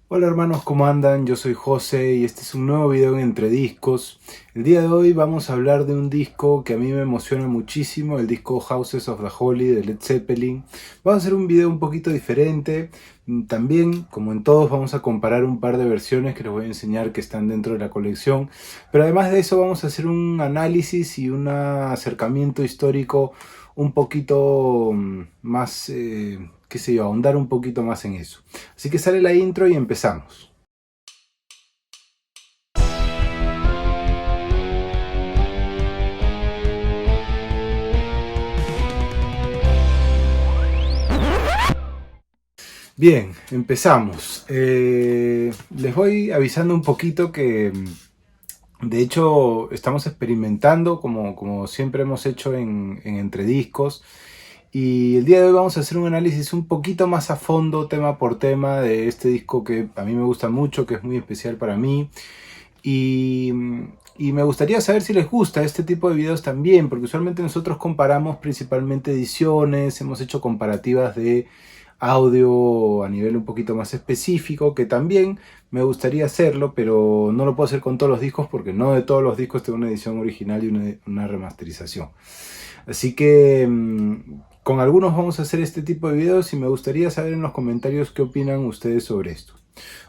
Hola hermanos, ¿cómo andan? Yo soy José y este es un nuevo video en Entre Discos. El día de hoy vamos a hablar de un disco que a mí me emociona muchísimo, el disco Houses of the Holy de Led Zeppelin. Vamos a hacer un video un poquito diferente. También, como en todos, vamos a comparar un par de versiones que les voy a enseñar que están dentro de la colección. Pero además de eso vamos a hacer un análisis y un acercamiento histórico un poquito más, qué sé yo, ahondar un poquito más en eso. Así que sale la intro y empezamos. Bien, empezamos. Les voy avisando un poquito que de hecho estamos experimentando como siempre hemos hecho en Entre Discos. Y el día de hoy vamos a hacer un análisis un poquito más a fondo, tema por tema, de este disco que a mí me gusta mucho, que es muy especial para mí. Y, y me gustaría saber si les gusta este tipo de videos también, porque usualmente nosotros comparamos principalmente ediciones, hemos hecho comparativas de audio a nivel un poquito más específico, que también me gustaría hacerlo, pero no lo puedo hacer con todos los discos porque no de todos los discos tengo una edición original y una remasterización. Así que con algunos vamos a hacer este tipo de videos y me gustaría saber en los comentarios qué opinan ustedes sobre esto.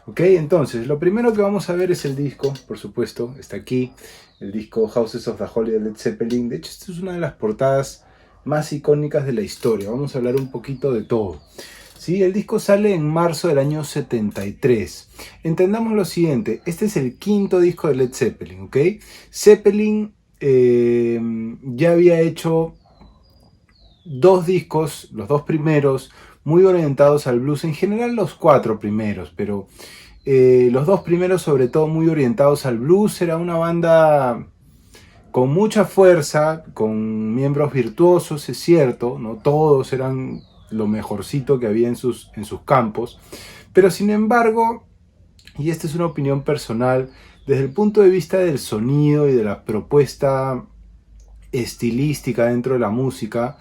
Ok, entonces lo primero que vamos a ver es el disco, por supuesto, está aquí, el disco Houses of the Holy de Led Zeppelin. De hecho, esta es una de las portadas más icónicas de la historia. Vamos a hablar un poquito de todo. Sí, el disco sale en marzo del año 73. Entendamos lo siguiente, este es el quinto disco de Led Zeppelin, ¿ok? Zeppelin ya había hecho dos discos, los dos primeros, muy orientados al blues, en general los cuatro primeros, pero los dos primeros sobre todo muy orientados al blues. Era una banda con mucha fuerza, con miembros virtuosos, es cierto, no todos eran lo mejorcito que había en sus campos, pero sin embargo, y esta es una opinión personal, desde el punto de vista del sonido y de la propuesta estilística dentro de la música,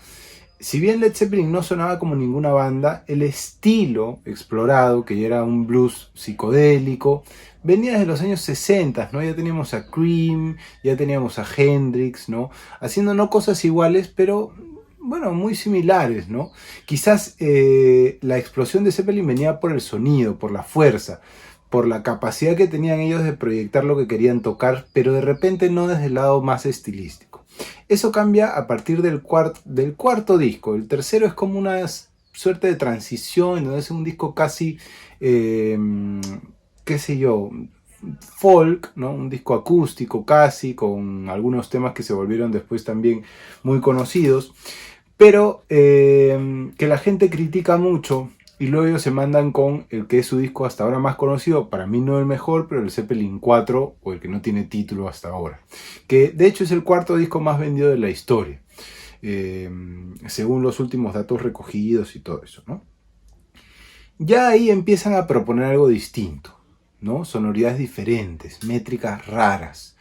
si bien Led Zeppelin no sonaba como ninguna banda, el estilo explorado, que ya era un blues psicodélico, venía desde los años 60, ¿no? Ya teníamos a Cream, ya teníamos a Hendrix, ¿no? Haciendo no cosas iguales, pero bueno, muy similares, ¿no? Quizás la explosión de Zeppelin venía por el sonido, por la fuerza, por la capacidad que tenían ellos de proyectar lo que querían tocar, pero de repente no desde el lado más estilístico. Eso cambia a partir del cuarto disco. El tercero es como una suerte de transición, donde es un disco casi, qué sé yo, folk, ¿no? Un disco acústico casi, con algunos temas que se volvieron después también muy conocidos, pero que la gente critica mucho. Y luego ellos se mandan con el que es su disco hasta ahora más conocido, para mí no el mejor, pero el Zeppelin 4, o el que no tiene título hasta ahora. Que de hecho es el cuarto disco más vendido de la historia, según los últimos datos recogidos y todo eso, ¿no? Ya ahí empiezan a proponer algo distinto, ¿no? Sonoridades diferentes, métricas raras,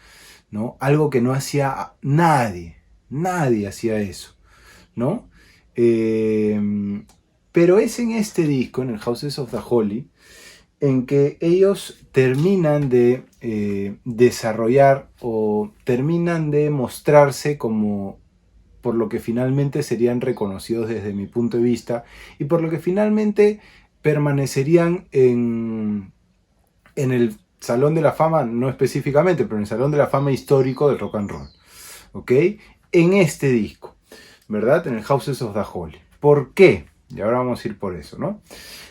¿no? Algo que no hacía nadie, nadie hacía eso, ¿no? Pero es en este disco, en el Houses of the Holy, en que ellos terminan de desarrollar o terminan de mostrarse como por lo que finalmente serían reconocidos desde mi punto de vista y por lo que finalmente permanecerían en el Salón de la Fama, no específicamente, pero en el Salón de la Fama histórico del rock and roll, ¿ok? En este disco, ¿verdad? En el Houses of the Holy. ¿Por qué? Y ahora vamos a ir por eso, ¿no?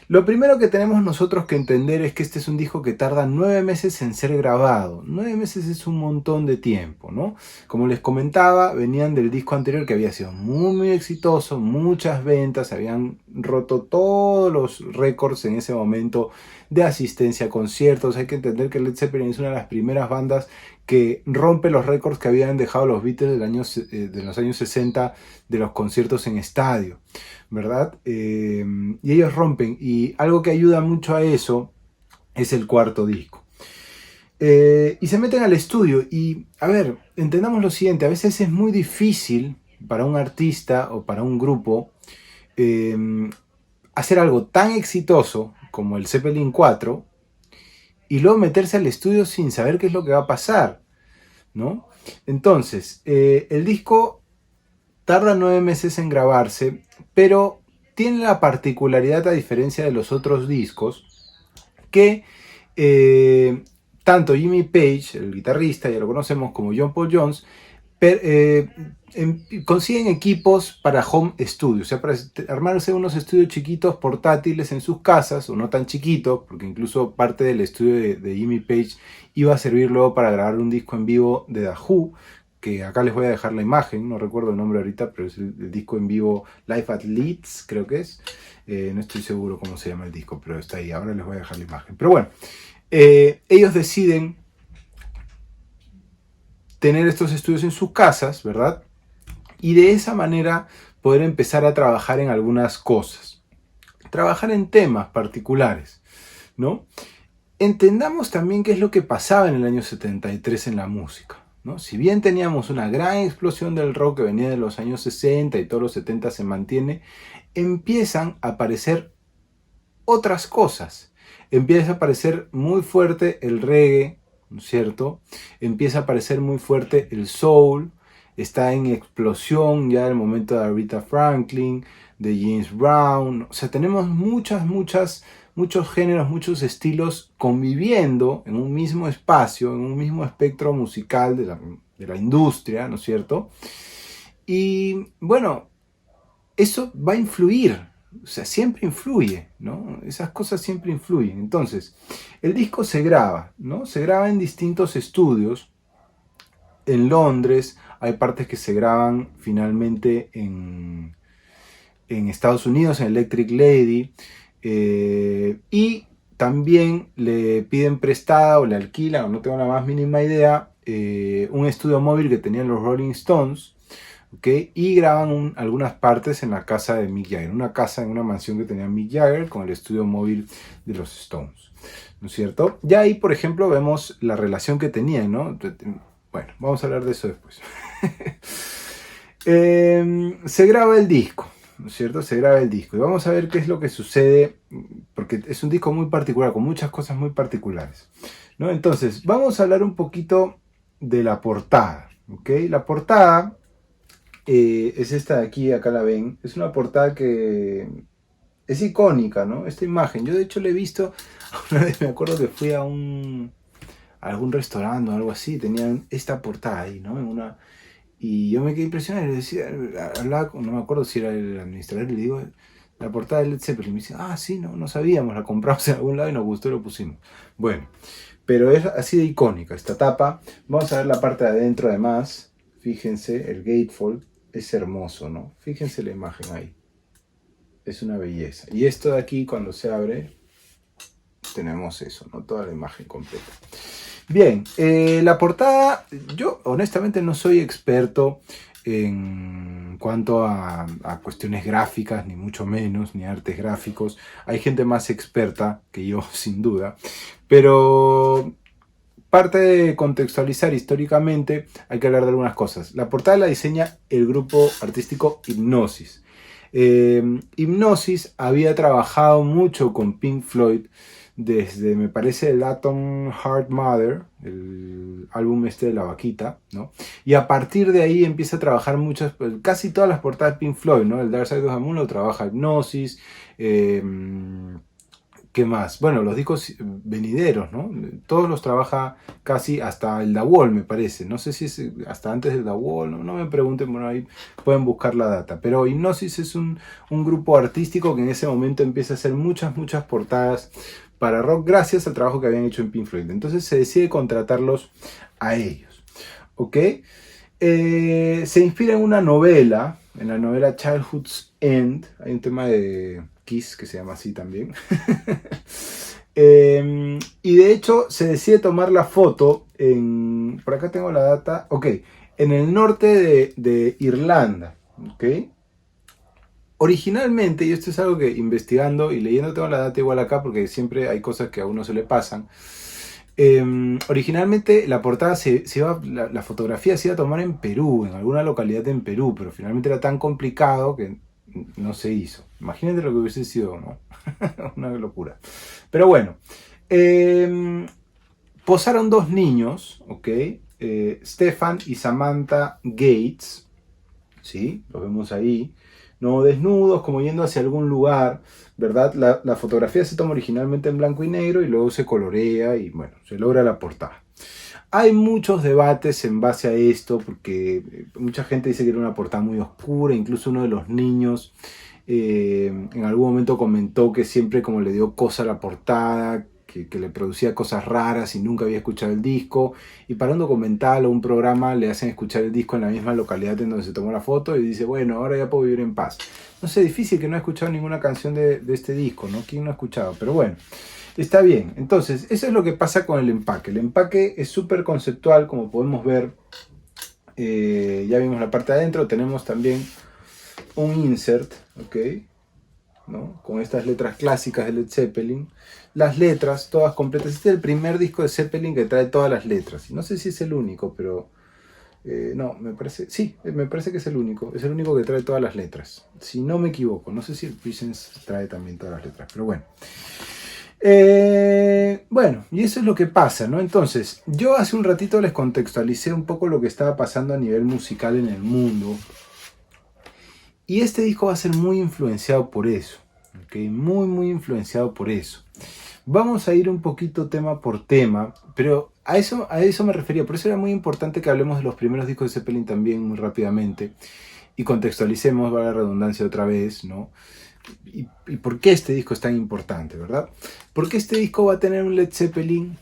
Lo primero que tenemos nosotros que entender es que este es un disco que tarda 9 meses en ser grabado. 9 meses es un montón de tiempo, ¿no? Como les comentaba, venían del disco anterior que había sido muy, muy exitoso, muchas ventas, habían roto todos los récords en ese momento de asistencia a conciertos. Hay que entender que Led Zeppelin es una de las primeras bandas que rompe los récords que habían dejado los Beatles de los años 60 de los conciertos en estadio, ¿verdad? Y ellos rompen, y algo que ayuda mucho a eso es el cuarto disco. Y se meten al estudio y, a ver, entendamos lo siguiente, a veces es muy difícil para un artista o para un grupo hacer algo tan exitoso como el Zeppelin 4 y luego meterse al estudio sin saber qué es lo que va a pasar, ¿no? Entonces, el disco tarda 9 meses en grabarse, pero tiene la particularidad, a diferencia de los otros discos, que eh, tanto Jimmy Page, el guitarrista, ya lo conocemos, como John Paul Jones, consiguen equipos para home studio, o sea, para armarse unos estudios chiquitos, portátiles en sus casas, o no tan chiquitos, porque incluso parte del estudio de Jimmy Page iba a servir luego para grabar un disco en vivo de The Who, que acá les voy a dejar la imagen, no recuerdo el nombre ahorita, pero es el disco en vivo Live at Leeds, creo que es. No estoy seguro cómo se llama el disco, pero está ahí, ahora les voy a dejar la imagen. Pero bueno, ellos deciden tener estos estudios en sus casas, ¿verdad? Y de esa manera poder empezar a trabajar en algunas cosas. Trabajar en temas particulares, ¿no? Entendamos también qué es lo que pasaba en el año 73 en la música, ¿no? Si bien teníamos una gran explosión del rock que venía de los años 60 y todos los 70 se mantiene, empiezan a aparecer otras cosas. Empieza a aparecer muy fuerte el reggae, ¿no es cierto? Empieza a aparecer muy fuerte el soul, está en explosión ya el momento de Aretha Franklin, de James Brown, o sea, tenemos muchos géneros, muchos estilos conviviendo en un mismo espacio, en un mismo espectro musical de la industria, ¿no es cierto? Y bueno, eso va a influir, o sea, siempre influye, ¿no? Esas cosas siempre influyen. Entonces, el disco se graba, ¿no? Se graba en distintos estudios. En Londres, hay partes que se graban finalmente en Estados Unidos, en Electric Lady, y también le piden prestada o le alquilan, o no tengo la más mínima idea, un estudio móvil que tenían los Rolling Stones, ¿okay? Y graban algunas partes en la casa de Mick Jagger, en una mansión que tenía Mick Jagger con el estudio móvil de los Stones, ¿no es cierto? Ya ahí, por ejemplo, vemos la relación que tenían, ¿no? Bueno, vamos a hablar de eso después. Se graba el disco, ¿no es cierto? Se graba el disco y vamos a ver qué es lo que sucede, porque es un disco muy particular, con muchas cosas muy particulares, ¿no? Entonces, vamos a hablar un poquito de la portada, ¿ok? La portada es esta de aquí, acá la ven. Es una portada que es icónica, ¿no? Esta imagen. Yo de hecho la he visto, una vez me acuerdo que fui a algún restaurante o algo así, tenían esta portada ahí, ¿no? Y yo me quedé impresionado, le decía, hablaba, no me acuerdo si era el administrador, le digo, la portada de Led Zeppelin, me dice, ah, sí, no sabíamos, la compramos en algún lado y nos gustó y lo pusimos. Bueno, pero es así de icónica esta tapa. Vamos a ver la parte de adentro además, fíjense, el gatefold es hermoso, ¿no? Fíjense la imagen ahí, es una belleza. Y esto de aquí, cuando se abre, tenemos eso, ¿no? Toda la imagen completa. Bien, la portada, yo honestamente no soy experto en cuanto a cuestiones gráficas, ni mucho menos, ni artes gráficos. Hay gente más experta que yo, sin duda. Pero parte de contextualizar históricamente, hay que hablar de algunas cosas. La portada la diseña el grupo artístico Hipgnosis. Hipgnosis había trabajado mucho con Pink Floyd desde, me parece, el Atom Heart Mother, el álbum este de la vaquita, ¿no? Y a partir de ahí empieza a trabajar casi todas las portadas de Pink Floyd, ¿no? El Dark Side of the Moon lo trabaja Hipgnosis, ¿qué más? Bueno, los discos venideros, ¿no? Todos los trabaja casi hasta el The Wall, me parece. No sé si es hasta antes del The Wall, no me pregunten, bueno, ahí pueden buscar la data. Pero Hipgnosis es un grupo artístico que en ese momento empieza a hacer muchas portadas para rock gracias al trabajo que habían hecho en Pink Floyd. Entonces se decide contratarlos a ellos, ¿ok? Se inspira en una novela, en la novela Childhood's End. Hay un tema de Kiss que se llama así también. Y de hecho se decide tomar la foto por acá tengo la data, ok, en el norte de Irlanda, ok. Originalmente, y esto es algo que investigando y leyendo tengo la data igual acá porque siempre hay cosas que a uno se le pasan. Originalmente la portada la fotografía se iba a tomar en Perú, en alguna localidad en Perú, pero finalmente era tan complicado que no se hizo. Imagínate lo que hubiese sido, ¿no? Una locura. Pero bueno, Eh, Posaron dos niños, ¿ok? Stefan y Samantha Gates, ¿sí? Los vemos ahí, ¿no? Desnudos, como yendo hacia algún lugar, ¿verdad? La fotografía se toma originalmente en blanco y negro y luego se colorea y, bueno, se logra la portada. Hay muchos debates en base a esto, porque mucha gente dice que era una portada muy oscura, incluso uno de los niños en algún momento comentó que siempre como le dio cosa a la portada, que le producía cosas raras y nunca había escuchado el disco, y para un documental o un programa le hacen escuchar el disco en la misma localidad en donde se tomó la foto y dice, bueno, ahora ya puedo vivir en paz. No sé, difícil que no ha escuchado ninguna canción de este disco, ¿no? ¿Quién no ha escuchado? Pero bueno, está bien. Entonces, eso es lo que pasa con el empaque. El empaque es súper conceptual, como podemos ver. Ya vimos la parte de adentro, tenemos también un insert, ¿ok? ¿No? Con estas letras clásicas de Led Zeppelin. Las letras, todas completas. Este es el primer disco de Zeppelin que trae todas las letras. No sé si es el único, pero... no, me parece... Sí, me parece que es el único. Es el único que trae todas las letras. Si no me equivoco. No sé si el Presence trae también todas las letras, pero bueno. Bueno, y eso es lo que pasa, ¿no? Entonces, yo hace un ratito les contextualicé un poco lo que estaba pasando a nivel musical en el mundo. Y este disco va a ser muy influenciado por eso, ¿ok? Muy, muy influenciado por eso. Vamos a ir un poquito tema por tema, pero a eso me refería. Por eso era muy importante que hablemos de los primeros discos de Zeppelin también muy rápidamente y contextualicemos, va la redundancia otra vez, ¿no? Y por qué este disco es tan importante, ¿verdad? Porque este disco va a tener un Led Zeppelin,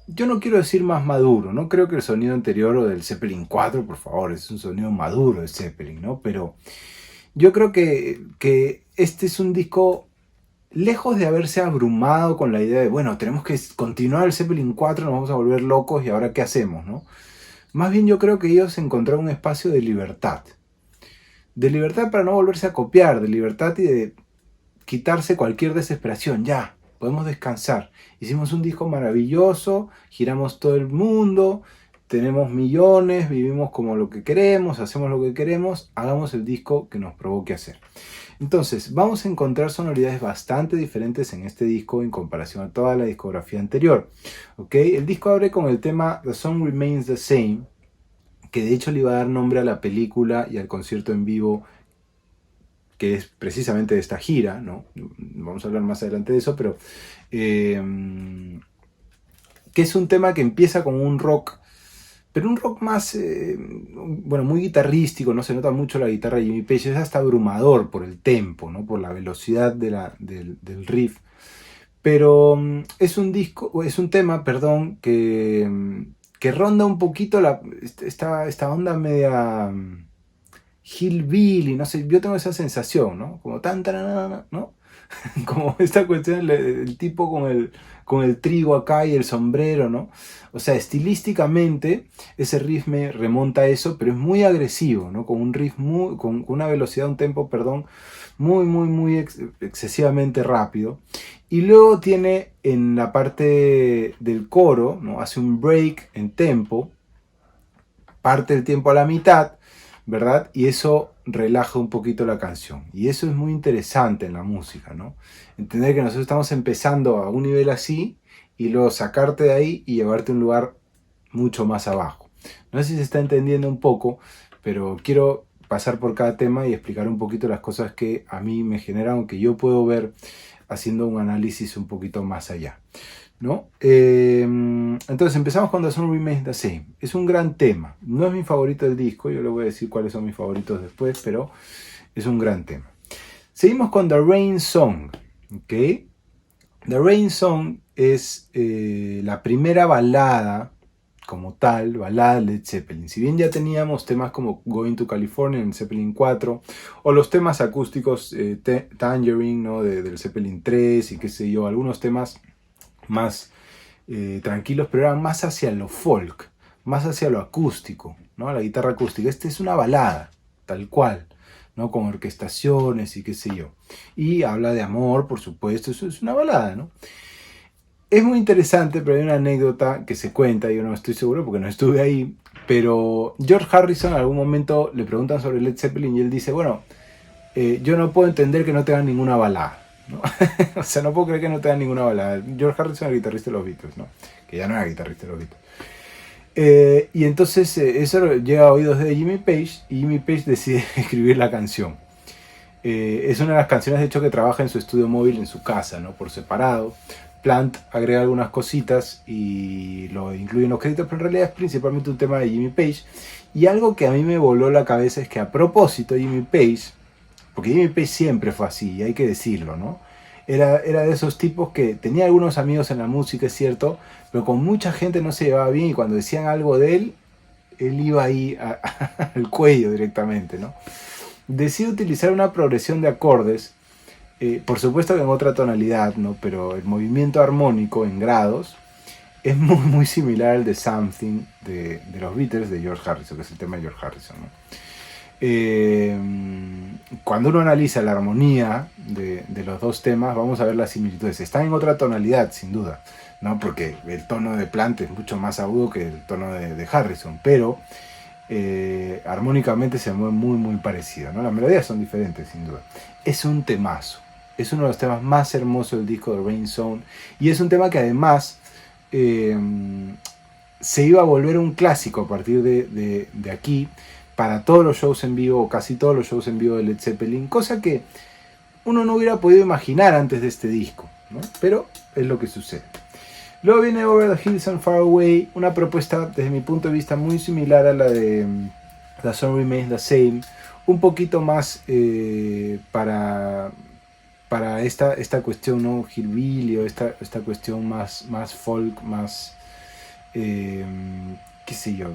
yo no quiero decir más maduro, no creo que el sonido anterior o del Zeppelin 4, por favor, es un sonido maduro de Zeppelin, ¿no? Pero yo creo que este es un disco, lejos de haberse abrumado con la idea de, bueno, tenemos que continuar el Zeppelin 4, nos vamos a volver locos y ahora qué hacemos, ¿no? Más bien yo creo que ellos encontraron un espacio de libertad. De libertad para no volverse a copiar, de libertad y de quitarse cualquier desesperación. Ya, podemos descansar. Hicimos un disco maravilloso, giramos todo el mundo, tenemos millones, vivimos como lo que queremos, hacemos lo que queremos, hagamos el disco que nos provoque hacer. Entonces, vamos a encontrar sonoridades bastante diferentes en este disco en comparación a toda la discografía anterior. ¿Ok? El disco abre con el tema The Song Remains the Same, que de hecho le iba a dar nombre a la película y al concierto en vivo que es precisamente de esta gira, ¿no? Vamos a hablar más adelante de eso, pero que es un tema que empieza con un rock, pero un rock más, bueno, muy guitarrístico, no se nota mucho la guitarra de Jimmy Page, es hasta abrumador por el tempo, ¿no? Por la velocidad del riff, pero es un tema, perdón, que ronda un poquito esta onda media hillbilly, no sé, yo tengo esa sensación, ¿no? Como ¿no? Como esta cuestión, el tipo con el trigo acá y el sombrero, ¿no? O sea, estilísticamente ese riff me remonta a eso, pero es muy agresivo, ¿no? Con un riff con una velocidad, un tempo, perdón, muy excesivamente rápido. Y luego tiene en la parte del coro, ¿no? Hace un break en tempo, parte el tiempo a la mitad, ¿verdad? Y eso relaja un poquito la canción. Y eso es muy interesante en la música, ¿no? Entender que nosotros estamos empezando a un nivel así y luego sacarte de ahí y llevarte a un lugar mucho más abajo. No sé si se está entendiendo un poco, pero quiero pasar por cada tema y explicar un poquito las cosas que a mí me generan, que yo puedo ver haciendo un análisis un poquito más allá, ¿no? Entonces empezamos con The Song Remains the Same. Es un gran tema. No es mi favorito del disco, yo le voy a decir cuáles son mis favoritos después, pero es un gran tema. Seguimos con The Rain Song. ¿Okay? The Rain Song es la primera balada como tal, balada de Led Zeppelin. Si bien ya teníamos temas como Going to California en Zeppelin 4, o los temas acústicos Tangerine, ¿no? del Zeppelin 3 y qué sé yo, algunos temas más tranquilos, pero eran más hacia lo folk, más hacia lo acústico, ¿no? La guitarra acústica. Este es una balada, tal cual, ¿no? Con orquestaciones y qué sé yo. Y habla de amor, por supuesto, eso es una balada, ¿no? Es muy interesante, pero hay una anécdota que se cuenta, yo no estoy seguro porque no estuve ahí, pero George Harrison en algún momento le preguntan sobre Led Zeppelin y él dice, bueno, yo no puedo entender que no tengan ninguna balada. ¿no? O sea, no puedo creer que no tenga ninguna balada. George Harrison era el guitarrista de los Beatles, ¿no? Que ya no era guitarrista de los Beatles. Y entonces eso llega a oídos de Jimmy Page y Jimmy Page decide escribir la canción. Es una de las canciones de hecho que trabaja en su estudio móvil en su casa, ¿no? Por separado. Plant agrega algunas cositas y lo incluye en los créditos, pero en realidad es principalmente un tema de Jimmy Page. Y algo que a mí me voló la cabeza es que a propósito Jimmy Page, porque Jimmy Page siempre fue así, y hay que decirlo, ¿no? Era de esos tipos que tenía algunos amigos en la música, es cierto, pero con mucha gente no se llevaba bien y cuando decían algo de él, él iba ahí al cuello directamente, ¿no? Decide utilizar una progresión de acordes, por supuesto que en otra tonalidad, ¿no? Pero el movimiento armónico en grados es muy similar al de Something de los Beatles de George Harrison, que es el tema de George Harrison, ¿no? Cuando uno analiza la armonía de los dos temas, vamos a ver las similitudes. Están en otra tonalidad, sin duda, ¿no? Porque el tono de Plant es mucho más agudo que el tono de Harrison, pero armónicamente se mueve muy parecido, ¿no? Las melodías son diferentes, sin duda. Es un temazo. Es uno de los temas más hermosos del disco de Rain Zone. Y es un tema que además se iba a volver un clásico a partir de aquí para todos los shows en vivo, o casi todos los shows en vivo de Led Zeppelin, cosa que uno no hubiera podido imaginar antes de este disco, ¿no? Pero es lo que sucede. Luego viene Over the Hills and Far Away, una propuesta desde mi punto de vista muy similar a la de The Sun Remains the Same, un poquito más para esta cuestión, ¿no? Hillbilly, o esta cuestión más folk, más qué sé yo,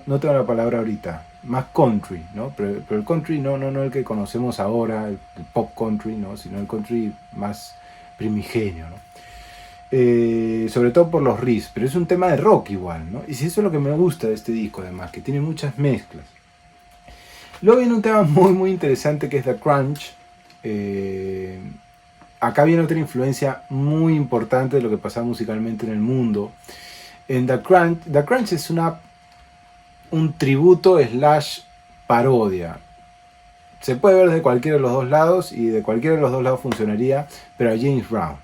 no tengo la palabra ahorita, más country, ¿no? Pero el country no el que conocemos ahora, el pop country, ¿no? Sino el country más primigenio, ¿no? Sobre todo por los riffs, pero es un tema de rock igual, ¿no? Y si eso es lo que me gusta de este disco, además, que tiene muchas mezclas. Luego viene un tema muy interesante que es The Crunch. Acá viene otra influencia muy importante de lo que pasa musicalmente en el mundo. En The Crunch es un tributo / parodia. Se puede ver de cualquiera de los dos lados y de cualquiera de los dos lados funcionaría, pero a James Brown,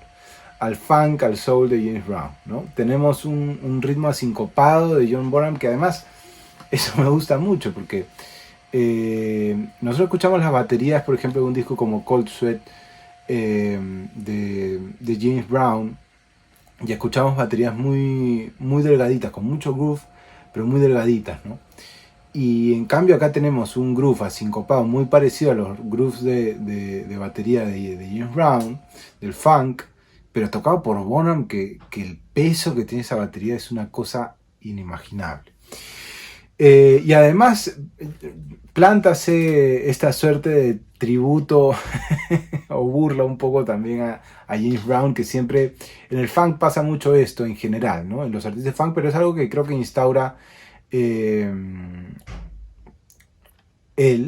al funk, al soul de James Brown, ¿no? Tenemos un ritmo asincopado de John Bonham que además eso me gusta mucho porque nosotros escuchamos las baterías, por ejemplo, de un disco como Cold Sweat de James Brown, y escuchamos baterías muy delgaditas, con mucho groove, pero muy delgaditas, ¿no? Y en cambio acá tenemos un groove asincopado muy parecido a los grooves de batería de James Brown, del funk, pero tocado por Bonham, que el peso que tiene esa batería es una cosa inimaginable. Y además Plant hace esta suerte de tributo o burla un poco también a James Brown, que siempre en el funk pasa mucho esto en general, ¿no? En los artistas de funk, pero es algo que creo que instaura él,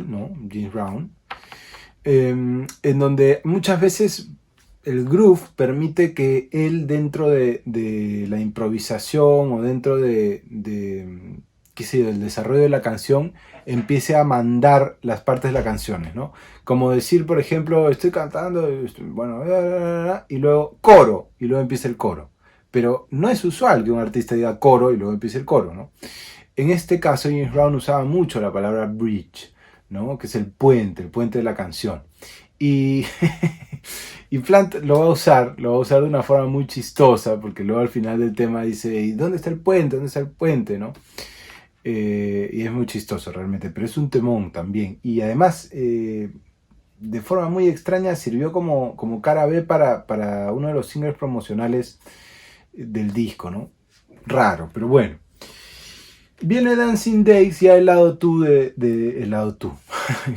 ¿no? James Brown, en donde muchas veces el groove permite que él dentro de la improvisación o dentro qué sé yo, del desarrollo de la canción empiece a mandar las partes de las canciones, ¿no? Como decir, por ejemplo, estoy cantando, bueno, y luego coro, y luego empieza el coro. Pero no es usual que un artista diga coro y luego empiece el coro, ¿no? En este caso, James Brown usaba mucho la palabra bridge, ¿no? Que es el puente de la canción. Y, y Plant lo va a usar de una forma muy chistosa, porque luego al final del tema dice, ¿y dónde está el puente? ¿Dónde está el puente? ¿No? Y es muy chistoso realmente, pero es un temón también. Y además, de forma muy extraña, sirvió como cara B para uno de los singles promocionales del disco, ¿no? Raro, pero bueno. Viene Dancing Days, ya el lado 2 el lado 2,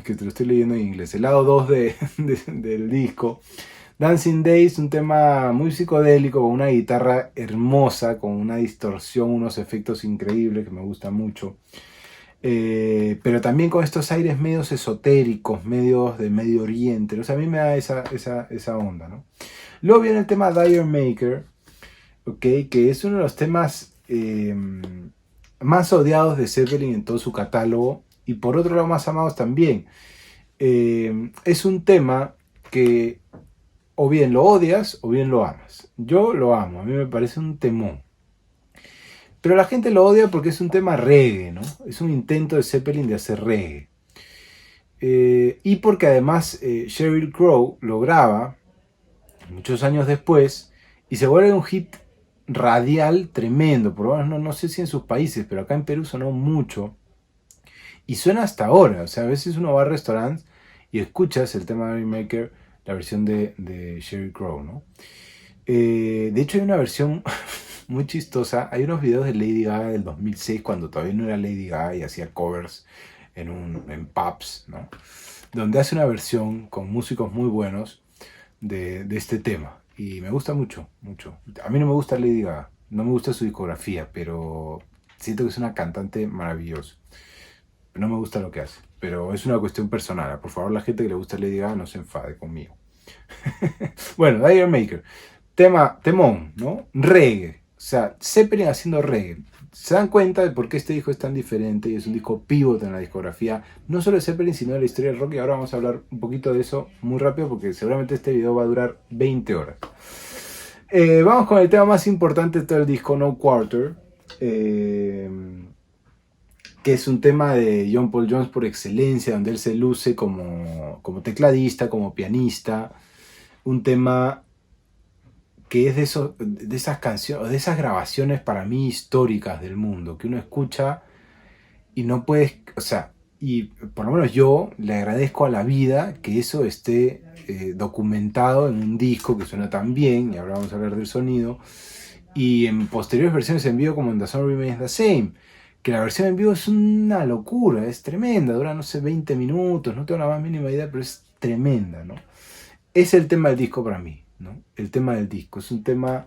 que te lo estoy leyendo en inglés, el lado 2 del disco. Dancing Days, un tema muy psicodélico, con una guitarra hermosa, con una distorsión, unos efectos increíbles que me gustan mucho. Pero también con estos aires medios esotéricos, medios de Medio Oriente. O sea, a mí me da esa onda, ¿no? Luego viene el tema Dire Maker, ¿okay? Que es uno de los temas más odiados de Zeppelin en todo su catálogo, y por otro lado más amados también. Es un tema que o bien lo odias o bien lo amas. Yo lo amo, a mí me parece un temón. Pero la gente lo odia porque es un tema reggae, ¿no? Es un intento de Zeppelin de hacer reggae. Y porque además Sheryl Crow lo graba muchos años después y se vuelve un hit radial tremendo. Por lo menos no sé si en sus países, pero acá en Perú sonó mucho. Y suena hasta ahora. O sea, a veces uno va a restaurantes y escuchas el tema de Maker, la versión de Sheryl Crow, ¿no? De hecho hay una versión muy chistosa. Hay unos videos de Lady Gaga del 2006 cuando todavía no era Lady Gaga y hacía covers en pubs, ¿no? Donde hace una versión con músicos muy buenos de este tema. Y me gusta mucho, mucho. A mí no me gusta Lady Gaga, no me gusta su discografía, pero siento que es una cantante maravillosa. No me gusta lo que hace, pero es una cuestión personal. Por favor, la gente que le gusta Lady Gaga no se enfade conmigo. Bueno, Dire Maker. Temón, ¿no? Reggae. O sea, Zeppelin haciendo reggae. Se dan cuenta de por qué este disco es tan diferente y es un disco pivot en la discografía, no solo de Zeppelin, sino de la historia del rock. Y ahora vamos a hablar un poquito de eso muy rápido porque seguramente este video va a durar 20 horas. Vamos con el tema más importante de todo el disco, No Quarter. Que es un tema de John Paul Jones por excelencia, donde él se luce como tecladista, como pianista. Un tema que es de esas canciones, de esas grabaciones para mí históricas del mundo, que uno escucha y no puedes, o sea, y por lo menos yo le agradezco a la vida que eso esté documentado en un disco que suena tan bien, y ahora vamos a hablar del sonido, y en posteriores versiones en vivo como en The Song Remains the Same, que la versión en vivo es una locura, es tremenda, dura no sé 20 minutos, no tengo la más mínima idea, pero es tremenda, ¿no? Es el tema del disco para mí, ¿no? El tema del disco. Es un tema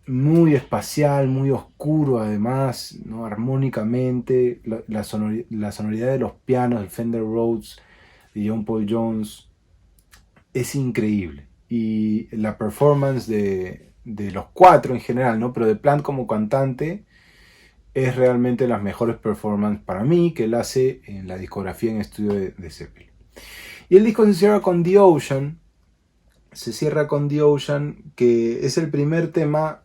muy espacial, muy oscuro además, ¿no? Armónicamente. La sonoridad de los pianos del Fender Rhodes de John Paul Jones es increíble. Y la performance de los cuatro en general, ¿no? Pero de Plant como cantante es realmente las mejores performances para mí que él hace en la discografía en estudio de Zeppelin. Y el disco se cierra con The Ocean. Se cierra con The Ocean, que es el primer tema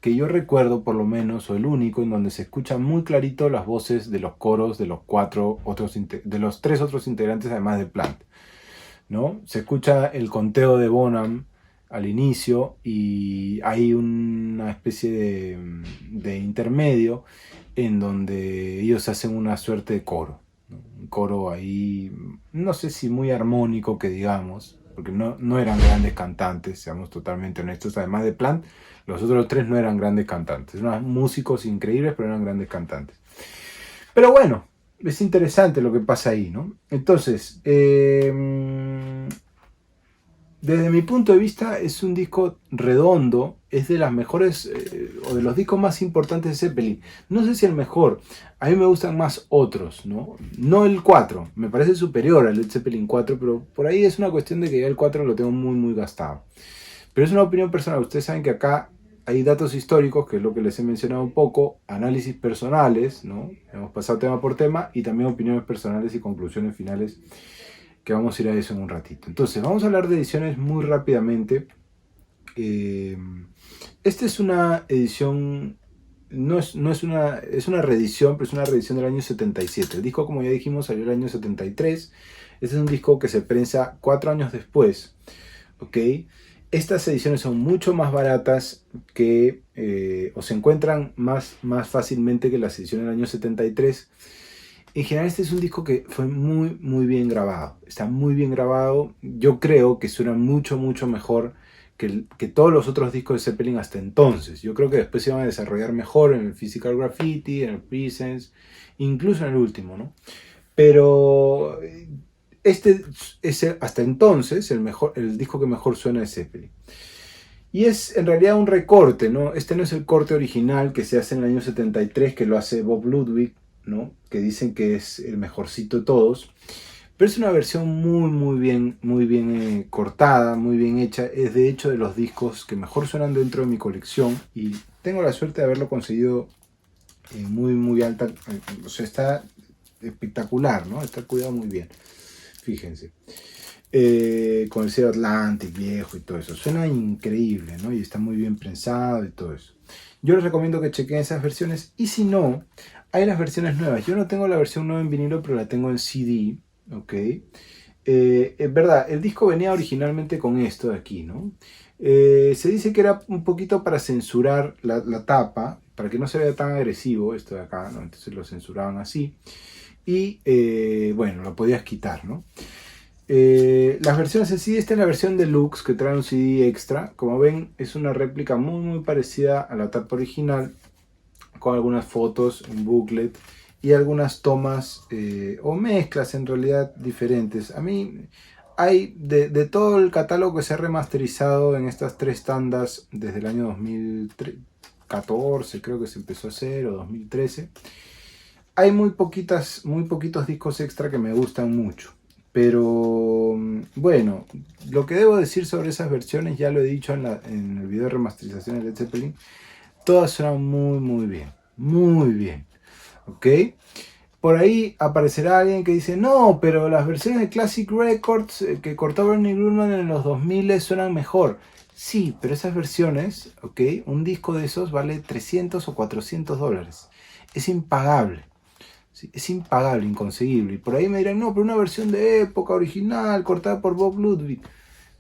que yo recuerdo por lo menos, o el único, en donde se escuchan muy clarito las voces de los coros de los tres otros integrantes además de Plant, ¿no? Se escucha el conteo de Bonham al inicio y hay una especie de intermedio en donde ellos hacen una suerte de coro, ¿no? Un coro ahí, no sé si muy armónico que digamos, porque no eran grandes cantantes, seamos totalmente honestos. Además de Plant, los otros tres no eran grandes cantantes. Eran músicos increíbles, pero eran grandes cantantes. Pero bueno, es interesante lo que pasa ahí, ¿no? Entonces, desde mi punto de vista es un disco redondo, es de las mejores o de los discos más importantes de Zeppelin. No sé si el mejor, a mí me gustan más otros, ¿no? No el 4, me parece superior al Led Zeppelin 4, pero por ahí es una cuestión de que ya el 4 lo tengo muy muy gastado. Pero es una opinión personal, ustedes saben que acá hay datos históricos, que es lo que les he mencionado un poco, análisis personales, ¿no? Hemos pasado tema por tema, y también opiniones personales y conclusiones finales, que vamos a ir a eso en un ratito. Entonces, vamos a hablar de ediciones muy rápidamente. Esta es una edición, es una reedición, pero es una reedición del año 77. El disco, como ya dijimos, salió el año 73. Este es un disco que se prensa 4 años después, ¿ok? Estas ediciones son mucho más baratas que, o se encuentran más fácilmente que las ediciones del año 73. En general este es un disco que fue muy muy bien grabado, está muy bien grabado, yo creo que suena mucho mejor que todos los otros discos de Zeppelin hasta entonces. Yo creo que después se van a desarrollar mejor en el Physical Graffiti, en el Presence, incluso en el último, ¿no? Pero este es hasta entonces el disco que mejor suena de Zeppelin. Y es en realidad un recorte, ¿no? Este no es el corte original que se hace en el año 73, que lo hace Bob Ludwig, ¿no? Que dicen que es el mejorcito de todos, pero es una versión muy bien cortada, muy bien hecha. Es de hecho de los discos que mejor suenan dentro de mi colección y tengo la suerte de haberlo conseguido muy alta, o sea, está espectacular, ¿no? Está cuidado muy bien, fíjense. con el sello Atlantic viejo y todo eso. Suena increíble, ¿no? Y está muy bien prensado y todo eso. Yo les recomiendo que chequen esas versiones, y si no, hay las versiones nuevas. Yo no tengo la versión nueva en vinilo, pero la tengo en CD, ¿ok? Es verdad, el disco venía originalmente con esto de aquí, ¿no? Se dice que era un poquito para censurar la tapa, para que no se vea tan agresivo esto de acá, ¿no? Entonces lo censuraban así. Y bueno, lo podías quitar, ¿no? Las versiones en CD, esta es la versión deluxe que trae un CD extra. Como ven, es una réplica muy parecida a la tapa original, con algunas fotos, un booklet y algunas tomas o mezclas en realidad diferentes. A mí hay de todo el catálogo que se ha remasterizado en estas 3 tandas desde el año 2014, creo que se empezó a hacer, o 2013. Hay muy poquitos discos extra que me gustan mucho. Pero bueno, lo que debo decir sobre esas versiones ya lo he dicho en el video de remasterización de Led Zeppelin. Todas suenan muy bien. Muy bien. ¿Ok? Por ahí aparecerá alguien que dice, no, pero las versiones de Classic Records que cortó Bernie Grunman en los 2000 suenan mejor. Sí, pero esas versiones, ¿ok? Un disco de esos vale 300 o 400 dólares. Es impagable. Sí, es impagable, inconseguible. Y por ahí me dirán, no, pero una versión de época original, cortada por Bob Ludwig.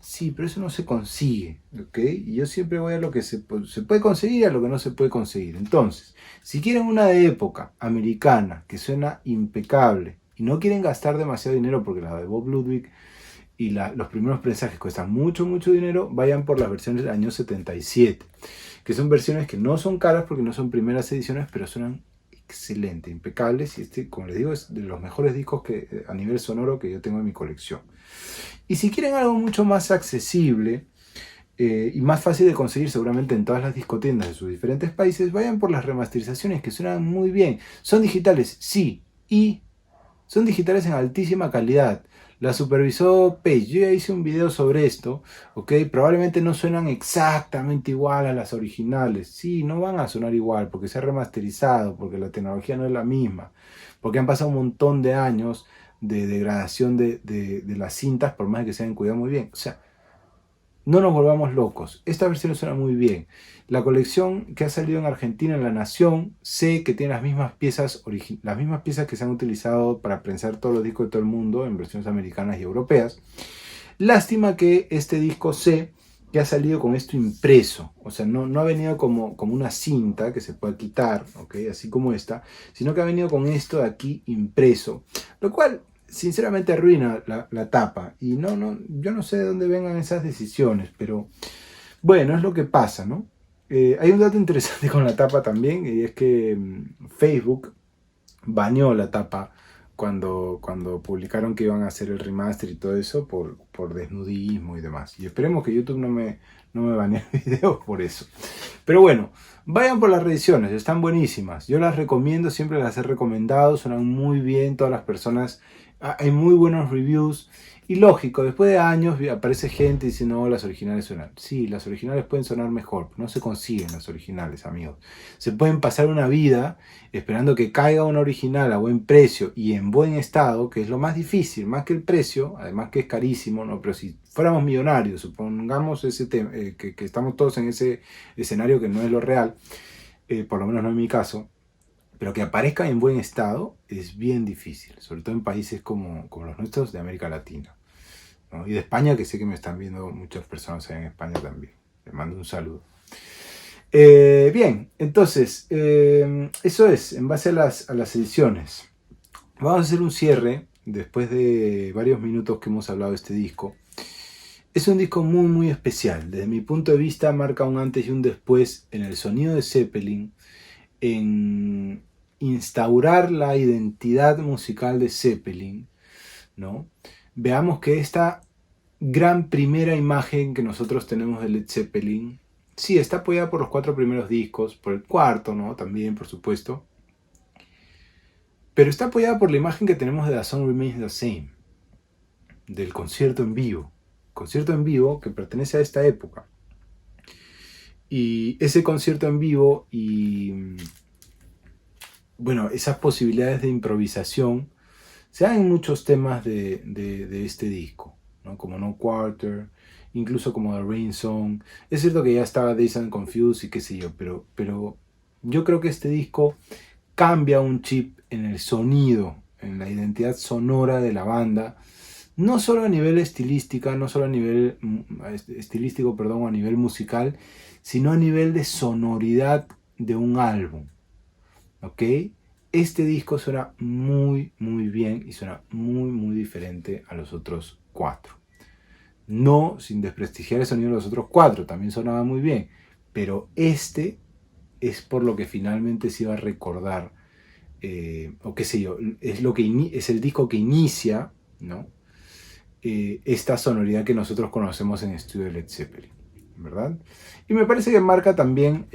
Sí, pero eso no se consigue, ¿ok? Y yo siempre voy a lo que se puede conseguir y a lo que no se puede conseguir. Entonces, si quieren una de época americana que suena impecable y no quieren gastar demasiado dinero porque la de Bob Ludwig y los primeros prensajes cuestan mucho dinero, vayan por las versiones del año 77, que son versiones que no son caras porque no son primeras ediciones, pero suenan excelente, impecables, y este, como les digo, es de los mejores discos a nivel sonoro que yo tengo en mi colección. Y si quieren algo mucho más accesible y más fácil de conseguir seguramente en todas las discotiendas de sus diferentes países, vayan por las remasterizaciones que suenan muy bien. Son digitales, sí, y son digitales en altísima calidad. La supervisó Page. Yo ya hice un video sobre esto, ¿ok? Probablemente no suenan exactamente igual a las originales. Sí, no van a sonar igual porque se ha remasterizado, porque la tecnología no es la misma, porque han pasado un montón de años de degradación de las cintas, por más que se hayan cuidado muy bien. O sea, no nos volvamos locos. Esta versión suena muy bien. La colección que ha salido en Argentina, en La Nación, sé que tiene las mismas piezas que se han utilizado para prensar todos los discos de todo el mundo en versiones americanas y europeas. Lástima que este disco sé que ha salido con esto impreso. O sea, no ha venido como una cinta que se puede quitar, ¿okay? Así como esta, sino que ha venido con esto de aquí impreso. Lo cual sinceramente arruina la tapa. Y yo no sé de dónde vengan esas decisiones, pero bueno, es lo que pasa, ¿no? Hay un dato interesante con la tapa también, y es que Facebook baneó la tapa cuando publicaron que iban a hacer el remaster y todo eso por desnudismo y demás. Y esperemos que YouTube no me banee videos por eso. Pero bueno, vayan por las reediciones, están buenísimas. Yo las recomiendo, siempre las he recomendado, suenan muy bien, todas las personas, hay muy buenos reviews. Y lógico, después de años aparece gente diciendo, no, las originales suenan. Sí, las originales pueden sonar mejor, pero no se consiguen las originales, amigos. Se pueden pasar una vida esperando que caiga una original a buen precio y en buen estado, que es lo más difícil, más que el precio, además que es carísimo, ¿no? Pero si fuéramos millonarios, supongamos que estamos todos en ese escenario que no es lo real, por lo menos no en mi caso, pero que aparezca en buen estado es bien difícil, sobre todo en países como los nuestros de América Latina, ¿no? Y de España, que sé que me están viendo muchas personas en España también. Les mando un saludo. Bien, entonces, eso es, en base a las ediciones. Vamos a hacer un cierre, después de varios minutos que hemos hablado de este disco. Es un disco muy especial. Desde mi punto de vista marca un antes y un después en el sonido de Zeppelin, en instaurar la identidad musical de Zeppelin, ¿no? Veamos que esta gran primera imagen que nosotros tenemos de Led Zeppelin, sí, está apoyada por los 4 primeros discos, por el cuarto, ¿no? También, por supuesto. Pero está apoyada por la imagen que tenemos de The Song Remains the Same, del concierto en vivo. Concierto en vivo que pertenece a esta época. Y ese concierto en vivo y, bueno, esas posibilidades de improvisación se dan en muchos temas de este disco, ¿no? Como No Quarter, incluso como The Rain Song. Es cierto que ya estaba Dazed and Confused y qué sé yo, pero yo creo que este disco cambia un chip en el sonido, en la identidad sonora de la banda, no solo a nivel estilística, no solo a nivel estilístico, perdón, o a nivel musical, sino a nivel de sonoridad de un álbum, ¿ok? Este disco suena muy, muy bien y suena muy, muy diferente a los otros 4. No sin desprestigiar el sonido de los otros 4, también sonaba muy bien, pero este es por lo que finalmente se iba a recordar, o qué sé yo, es el disco que inicia, ¿no? Esta sonoridad que nosotros conocemos en estudio de Led Zeppelin, ¿verdad? Y me parece que marca también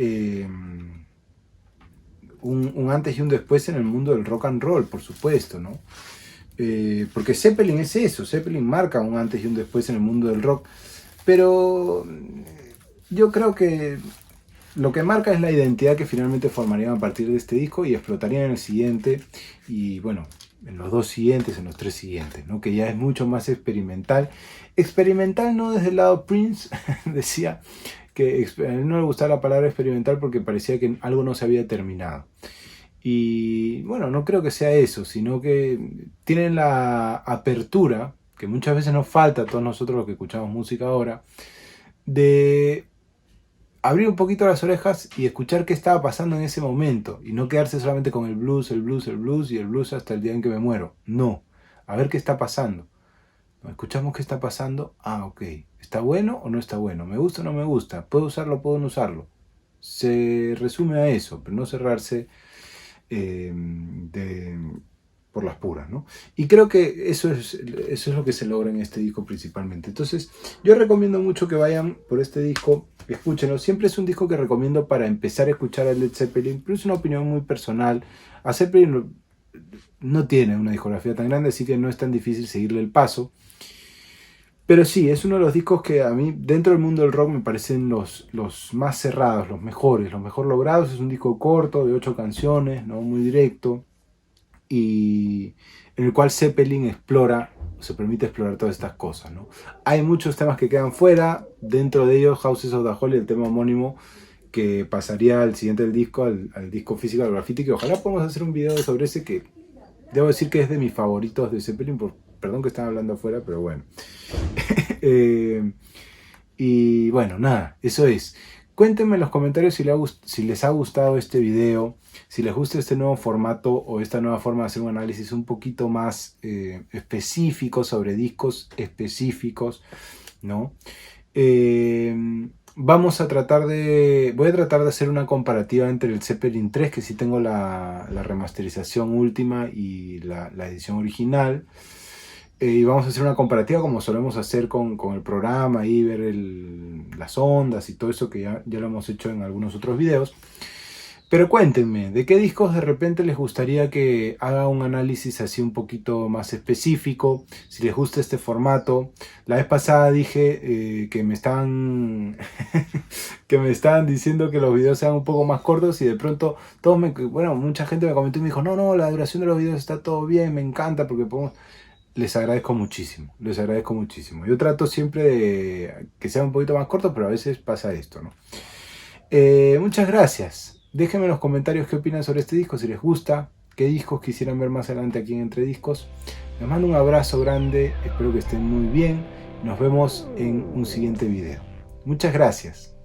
un antes y un después en el mundo del rock and roll, por supuesto, ¿no? Porque Zeppelin es eso, Zeppelin marca un antes y un después en el mundo del rock, pero yo creo que lo que marca es la identidad que finalmente formarían a partir de este disco y explotarían en el siguiente y bueno, en los 2 siguientes, en los 3 siguientes, ¿no? Que ya es mucho más experimental. Experimental no desde el lado Prince, decía que a él no le gustaba la palabra experimental porque parecía que algo no se había terminado. Y bueno, no creo que sea eso, sino que tienen la apertura, que muchas veces nos falta a todos nosotros los que escuchamos música ahora, de abrir un poquito las orejas y escuchar qué estaba pasando en ese momento y no quedarse solamente con el blues, el blues, el blues y el blues hasta el día en que me muero. No, a ver qué está pasando. Escuchamos qué está pasando. Ah, ok. ¿Está bueno o no está bueno? ¿Me gusta o no me gusta? ¿Puedo usarlo o puedo no usarlo? Se resume a eso, pero no cerrarse por las puras, ¿no? Y creo que eso es lo que se logra en este disco principalmente. Entonces, yo recomiendo mucho que vayan por este disco, escúchenlo. Siempre es un disco que recomiendo para empezar a escuchar a Led Zeppelin, pero es una opinión muy personal. A Zeppelin no tiene una discografía tan grande, así que no es tan difícil seguirle el paso. Pero sí, es uno de los discos que a mí, dentro del mundo del rock, me parecen los más cerrados, los mejores, los mejor logrados. Es un disco corto, de 8 canciones, ¿no? Muy directo, y en el cual Zeppelin explora, se permite explorar todas estas cosas, ¿no? Hay muchos temas que quedan fuera, dentro de ellos Houses of the Holy, el tema homónimo, que pasaría al siguiente del disco, al disco físico del graffiti, que ojalá podamos hacer un video sobre ese, que debo decir que es de mis favoritos de Zeppelin, perdón que están hablando afuera, pero bueno. Y bueno, nada, eso es. Cuéntenme en los comentarios si les ha gustado este video, si les gusta este nuevo formato o esta nueva forma de hacer un análisis un poquito más específico sobre discos específicos, ¿no? Voy a tratar de hacer una comparativa entre el Zeppelin 3, que sí tengo la remasterización última, y la edición original. Y vamos a hacer una comparativa como solemos hacer con el programa y ver las ondas y todo eso, que ya lo hemos hecho en algunos otros videos. Pero cuéntenme, ¿de qué discos de repente les gustaría que haga un análisis así un poquito más específico? Si les gusta este formato. La vez pasada dije que me estaban diciendo que los videos sean un poco más cortos, y de pronto mucha gente me comentó y me dijo, no, la duración de los videos está todo bien, me encanta porque podemos... Les agradezco muchísimo, les agradezco muchísimo. Yo trato siempre de que sea un poquito más corto, pero a veces pasa esto, ¿no? Muchas gracias. Déjenme en los comentarios qué opinan sobre este disco, si les gusta, qué discos quisieran ver más adelante aquí en Entre Discos. Les mando un abrazo grande, espero que estén muy bien. Nos vemos en un siguiente video. Muchas gracias.